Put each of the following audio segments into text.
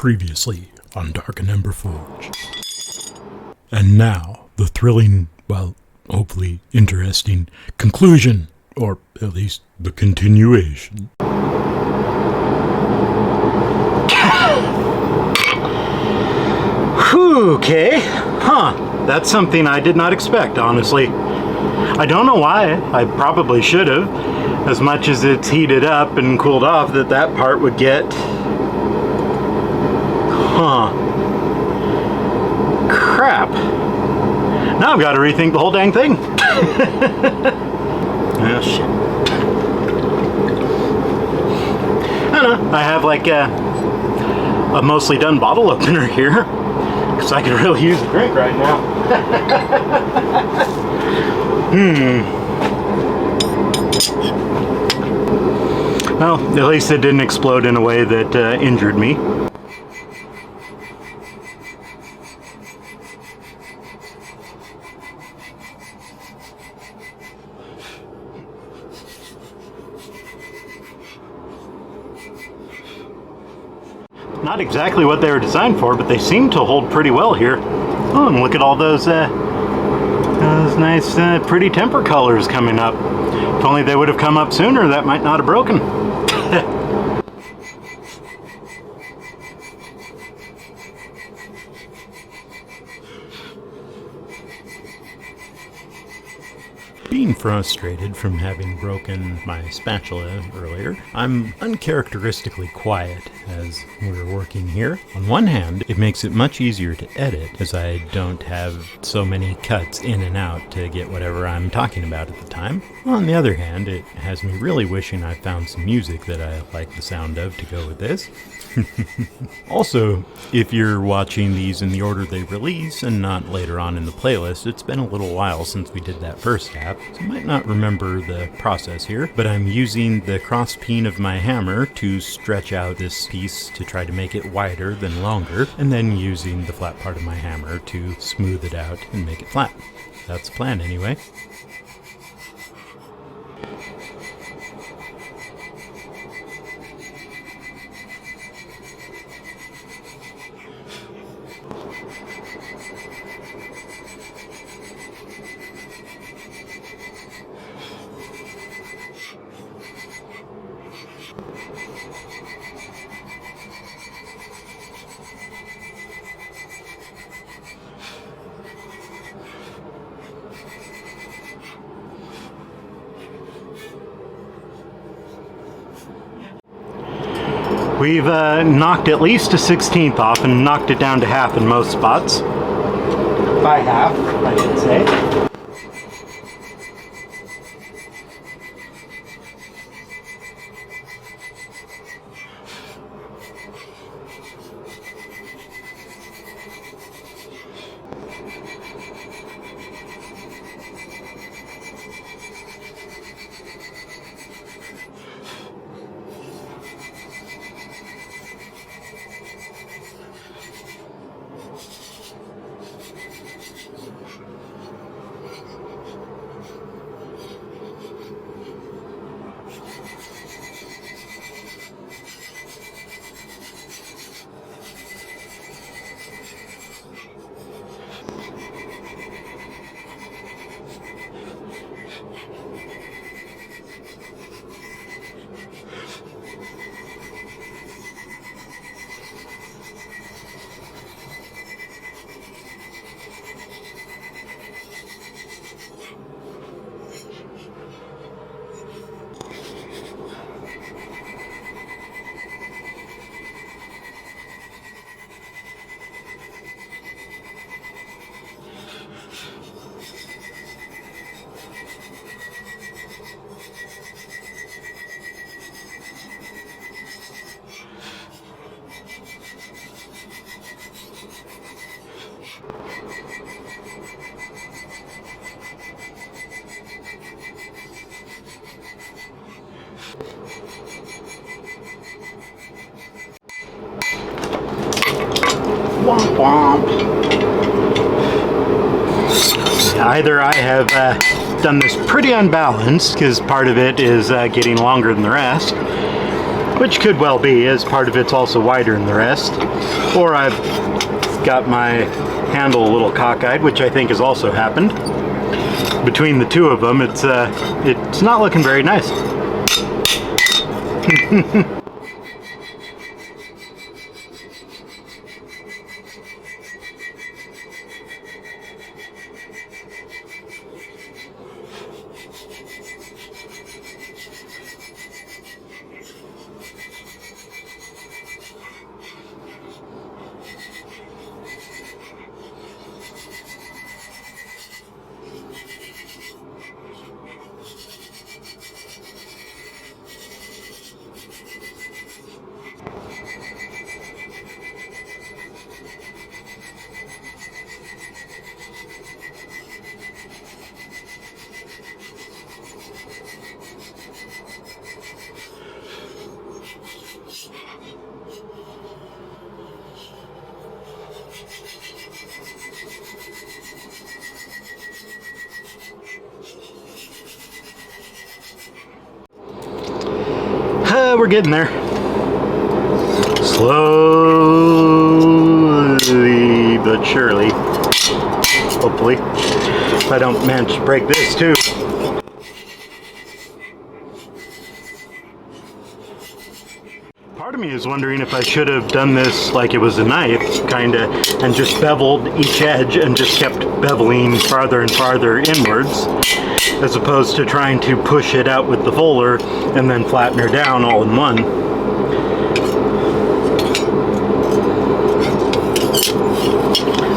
Previously on DarkenEmber Forge. And now, the thrilling, well, hopefully interesting conclusion, or at least the continuation. Okay, that's something I did not expect, honestly. I don't know why. I probably should have. As much as it's heated up and cooled off, that part would get... Crap. Now I've got to rethink the whole dang thing. Oh, shit. I don't know. I have like a mostly done bottle opener here. Because I could really use a drink right now. Well, at least it didn't explode in a way that injured me. Not exactly what they were designed for, but they seem to hold pretty well here. Oh, and look at all those nice, pretty temper colors coming up. If only they would have come up sooner, that might not have broken. Being frustrated from having broken my spatula earlier, I'm uncharacteristically quiet as we're working here. On one hand, it makes it much easier to edit, as I don't have so many cuts in and out to get whatever I'm talking about at the time. On the other hand, it has me really wishing I found some music that I like the sound of to go with this. Also, if you're watching these in the order they release and not later on in the playlist, it's been a little while since we did that first half, so you might not remember the process here, but I'm using the cross peen of my hammer to stretch out this piece to try to make it wider than longer, and then using the flat part of my hammer to smooth it out and make it flat. That's the plan anyway. We've knocked at least a 16th off and knocked it down to half in most spots. By half, I should say. Womp womp. Either I have done this pretty unbalanced, because part of it is getting longer than the rest, which could well be, as part of it's also wider than the rest. Or I've got my handle a little cockeyed, which I think has also happened. Between the two of them, it's not looking very nice. We're getting there. Slowly but surely. Hopefully. If I don't manage to break this too. Part of me is wondering if I should have done this like it was a knife, kinda, and just beveled each edge and just kept beveling farther and farther inwards, as opposed to trying to push it out with the fuller and then flatten her down all in one.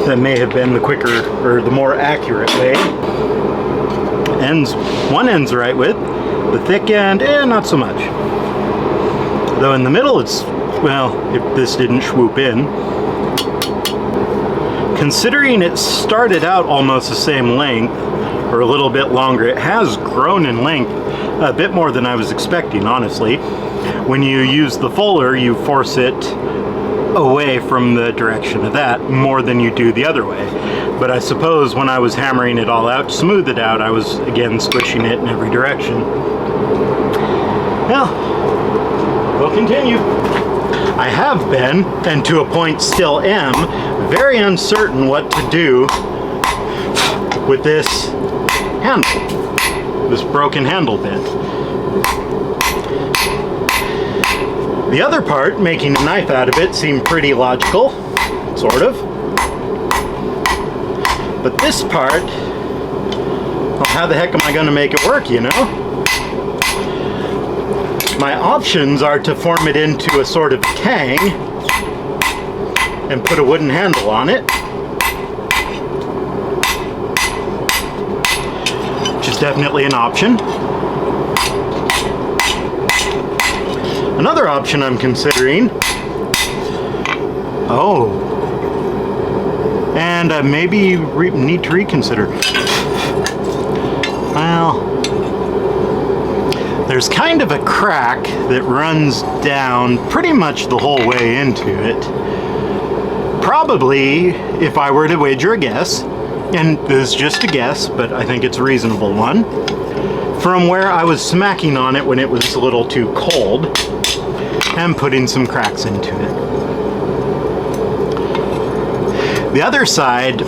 That may have been the quicker, or the more accurate way. One end's the right width, the thick end, not so much. Though in the middle it's, well, if this didn't swoop in. Considering it started out almost the same length, or a little bit longer, it has grown in length a bit more than I was expecting, honestly. When you use the fuller, you force it away from the direction of that more than you do the other way. But I suppose when I was hammering it all out to smooth it out, I was again squishing it in every direction. Well, we'll continue. I have been, and to a point still am, very uncertain what to do with this handle, this broken handle bit. The other part, making a knife out of it, seemed pretty logical, sort of. But this part, well, how the heck am I going to make it work, you know? My options are to form it into a sort of tang and put a wooden handle on it, which is definitely an option. Another option I'm considering, and maybe need to reconsider. Well, there's kind of a crack that runs down pretty much the whole way into it. Probably, if I were to wager a guess, and this is just a guess, but I think it's a reasonable one, from where I was smacking on it when it was a little too cold, and putting some cracks into it. The other side,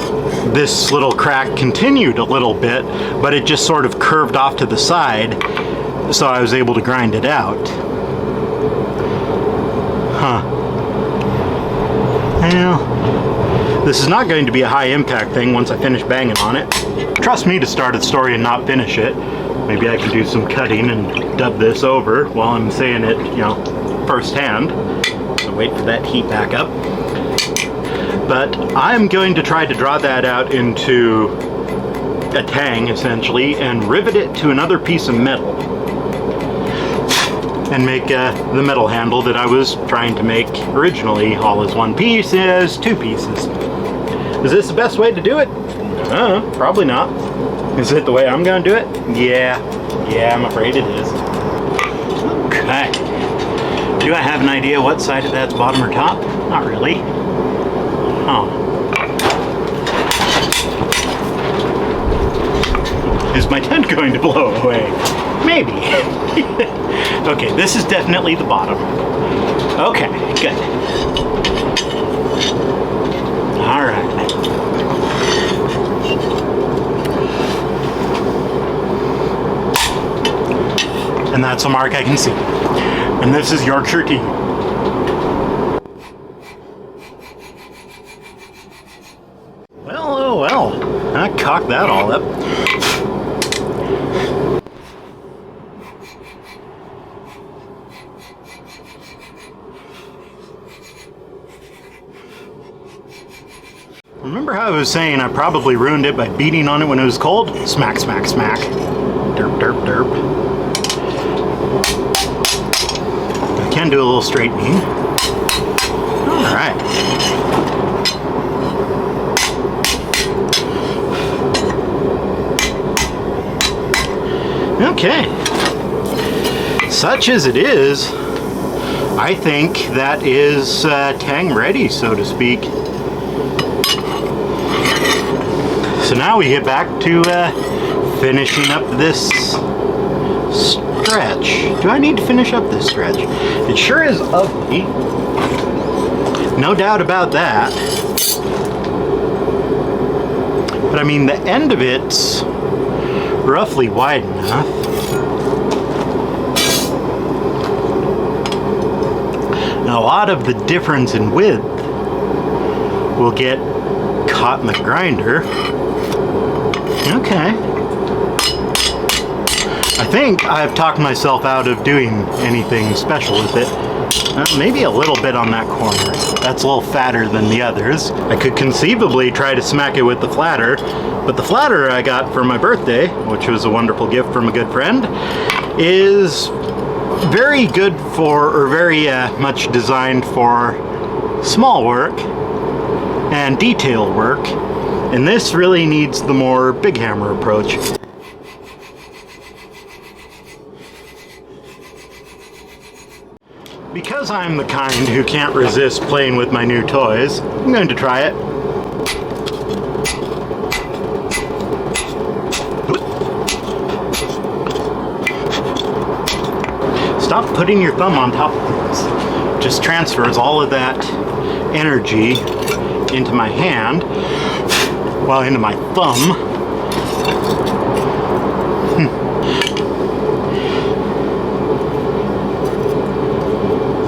this little crack continued a little bit, but it just sort of curved off to the side, so I was able to grind it out. Well, this is not going to be a high impact thing once I finish banging on it. Trust me to start a story and not finish it. Maybe I can do some cutting and dub this over while I'm saying it, you know, firsthand. So wait for that heat back up. But I'm going to try to draw that out into a tang, essentially, and rivet it to another piece of metal. And make the metal handle that I was trying to make originally, all as one piece, as two pieces. Is this the best way to do it? Probably not. Is it the way I'm going to do it? Yeah, I'm afraid it is. Okay. Do I have an idea what side of that's bottom or top? Not really. Oh. Is my tent going to blow away? Maybe. Okay, this is definitely the bottom. Okay, good. All right. And that's a mark I can see. And this is Yorkshire tea. Well, oh well. I cocked that all up. Remember how I was saying I probably ruined it by beating on it when it was cold? Smack, smack, smack. Derp, derp, derp. I can do a little straightening. All right. Okay. Such as it is, I think that is tang ready, so to speak. So now we get back to finishing up this stretch. Do I need to finish up this stretch? It sure is ugly. No doubt about that. But I mean, the end of it's roughly wide enough. Now, a lot of the difference in width will get caught in the grinder. Okay. I think I've talked myself out of doing anything special with it. Maybe a little bit on that corner. That's a little fatter than the others. I could conceivably try to smack it with the flatter, but the flatter I got for my birthday, which was a wonderful gift from a good friend, is very good for, or very much designed for small work and detail work. And this really needs the more big hammer approach. Because I'm the kind who can't resist playing with my new toys, I'm going to try it. Stop putting your thumb on top of things. Just transfers all of that energy into my hand. Well, into my thumb.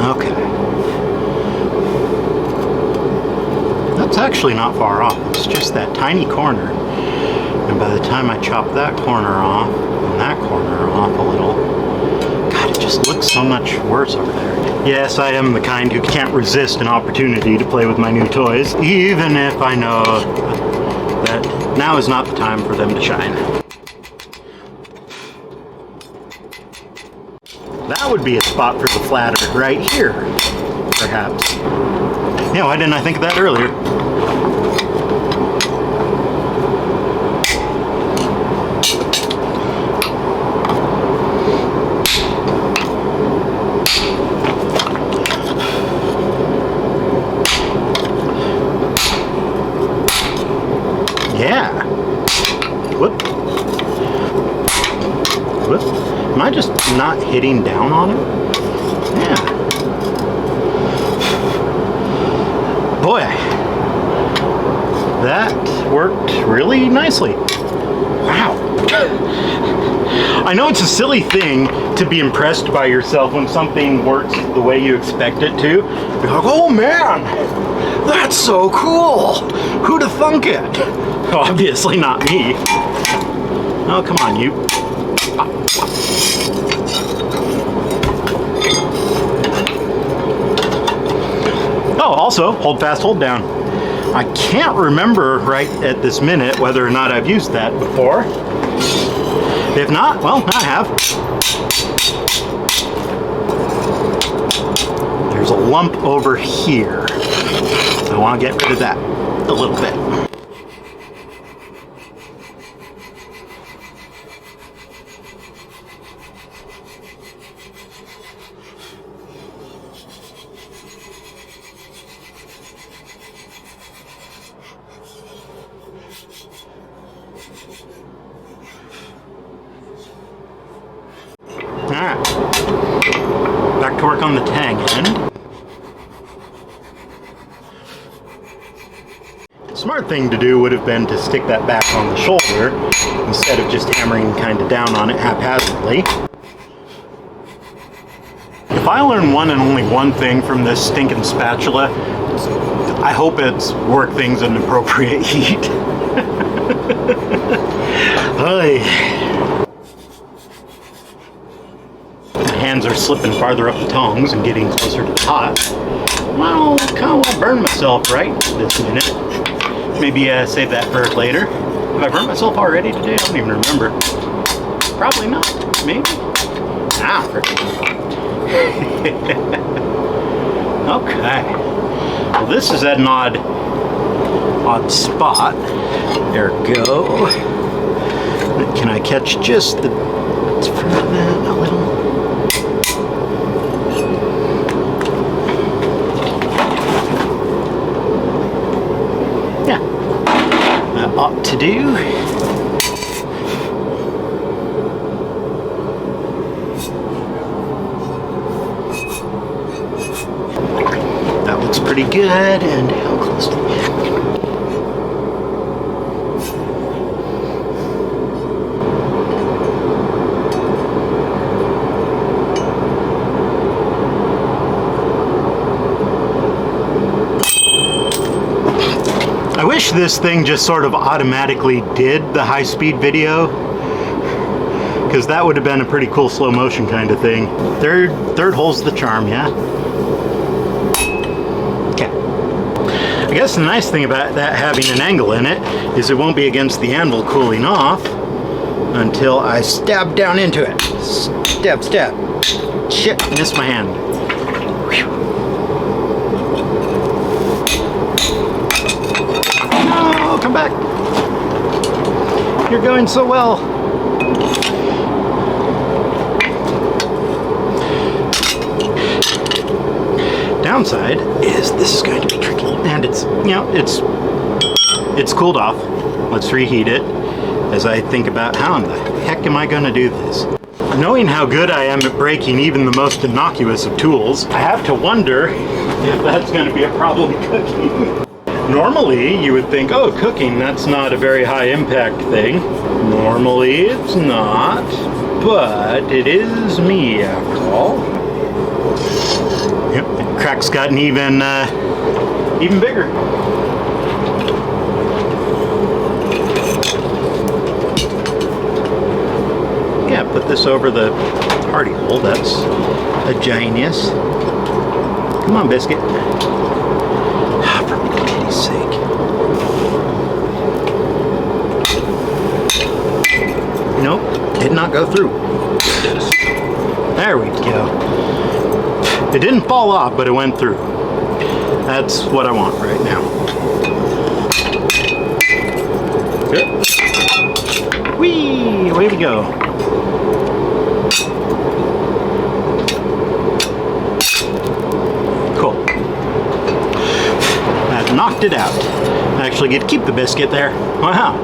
Okay. That's actually not far off. It's just that tiny corner. And by the time I chop that corner off, and that corner off a little, God, it just looks so much worse over there. Yes, I am the kind who can't resist an opportunity to play with my new toys, even if I know that now is not the time for them to shine. That would be a spot for the flatter right here, perhaps. Yeah, why didn't I think of that earlier? Yeah. Whoop. Whoop. Am I just not hitting down on it? Yeah. Boy, that worked really nicely. Wow. I know it's a silly thing to be impressed by yourself when something works the way you expect it to. You're like, oh man, that's so cool. Who'd have thunk it? Obviously not me. Oh, come on, you. Oh, also, hold fast, hold down. I can't remember right at this minute whether or not I've used that before. If not, well, I have. There's a lump over here. I want to get rid of that a little bit. to work on the tang end. The smart thing to do would have been to stick that back on the shoulder instead of just hammering kind of down on it haphazardly. If I learn one and only one thing from this stinking spatula, I hope it's work things at an appropriate heat. Hey. My hands are slipping farther up the tongs and getting closer to the pot. Well, kind of want to burn myself right this minute. Maybe save that for later. Have I burnt myself already today? I don't even remember. Probably not. Maybe. Ah, okay. Well, this is at an odd spot. There we go. Can I catch just the front of that a little? Yeah. That ought to do. That looks pretty good. And how close to the end? I wish this thing just sort of automatically did the high-speed video, because that would have been a pretty cool slow motion kind of thing. Third hole's the charm, yeah? Okay. I guess the nice thing about that having an angle in it is it won't be against the anvil cooling off until I stab down into it. Stab. Shit, missed my hand. No, come back. You're going so well. Downside is this is going to be tricky, and it's, you know, it's cooled off. Let's reheat it as I think about how in the heck am I going to do this. Knowing how good I am at breaking even the most innocuous of tools, I have to wonder if that's going to be a problem cooking. Normally, you would think, oh, cooking, that's not a very high impact thing. Normally, it's not, but it is me after all. Yep, the crack's gotten even bigger. Yeah, put this over the hardy hole. That's a genius. Come on, biscuit. For pity's sake. Nope, did not go through. There we go. It didn't fall off, but it went through. That's what I want right now. Good. Whee! Away we go. Cool. That knocked it out. I actually get to keep the biscuit there. Wow.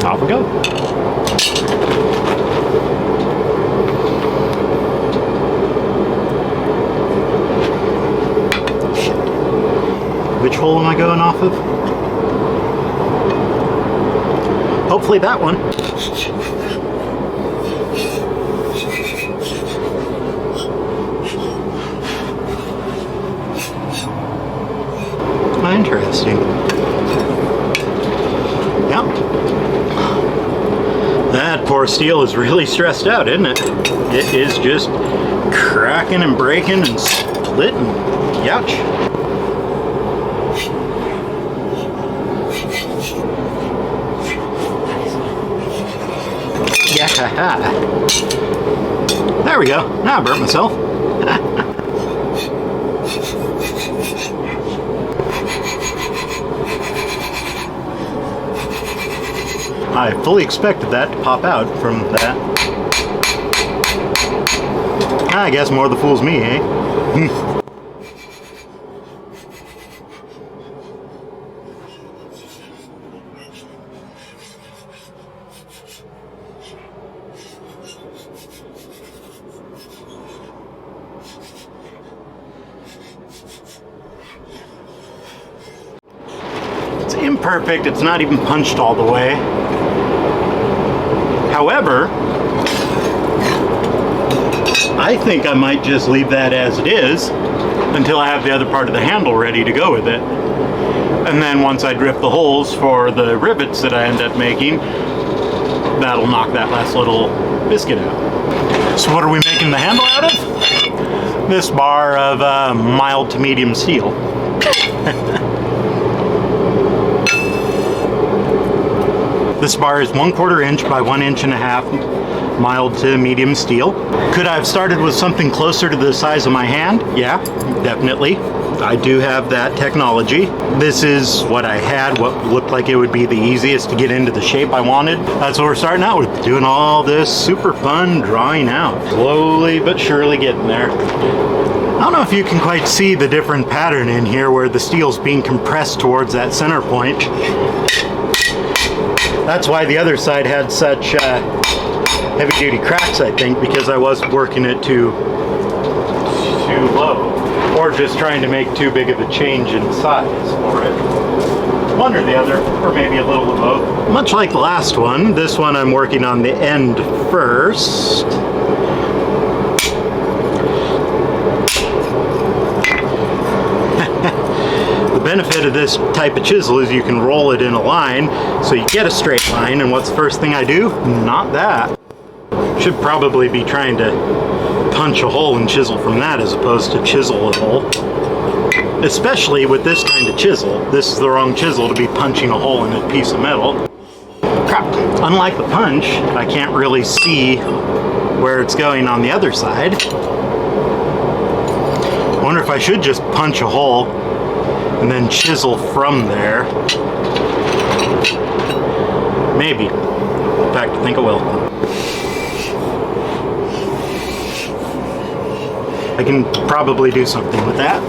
Off we go. Shit. Which hole am I going off of? Hopefully that one. Interesting. Yep. That poor steel is really stressed out, isn't it? It is just cracking and breaking and splitting. Youch. Yeah. There we go. Now I burnt myself. I fully expected that to pop out from that. I guess more the fool's me, eh? It's imperfect, it's not even punched all the way. However, I think I might just leave that as it is until I have the other part of the handle ready to go with it. And then once I drip the holes for the rivets that I end up making, that'll knock that last little biscuit out. So what are we making the handle out of? This bar of mild to medium steel. This bar is 1/4 inch by 1.5 inches, mild to medium steel. Could I have started with something closer to the size of my hand? Yeah, definitely. I do have that technology. This is what I had, what looked like it would be the easiest to get into the shape I wanted. That's what we're starting out with, doing all this super fun drawing out. Slowly but surely getting there. I don't know if you can quite see the different pattern in here where the steel's being compressed towards that center point. That's why the other side had such heavy-duty cracks, I think, because I was working it too low, or just trying to make too big of a change in size for it. One or the other, or maybe a little of both. Much like the last one, this one I'm working on the end first. The benefit of this type of chisel is you can roll it in a line, so you get a straight line, and what's the first thing I do? Not that. Should probably be trying to punch a hole and chisel from that as opposed to chisel a hole. Especially with this kind of chisel. This is the wrong chisel to be punching a hole in a piece of metal. Crap. Unlike the punch, I can't really see where it's going on the other side. I wonder if I should just punch a hole and then chisel from there. Maybe. In fact, I think I will. I can probably do something with that.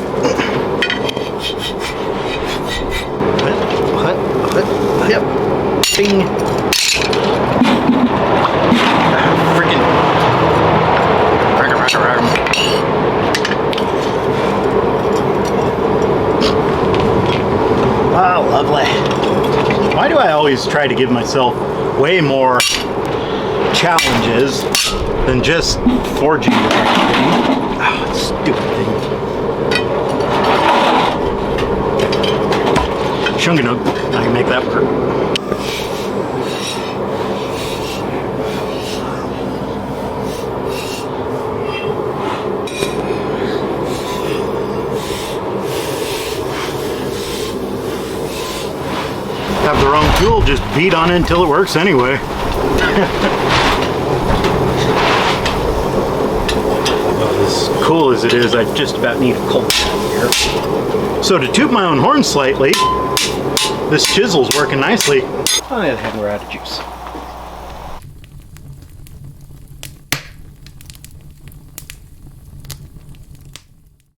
Yep. Bing. Freaking. Wow, lovely. Why do I always try to give myself way more challenges than just forging the thing? Oh, stupid thing. Shunganug, I can make that work. Have the wrong tool, just beat on it until it works anyway. Well, as cool as it is, I just about need a cold here. So to toot my own horn slightly, this chisel's working nicely. On the other hand, we're out of juice.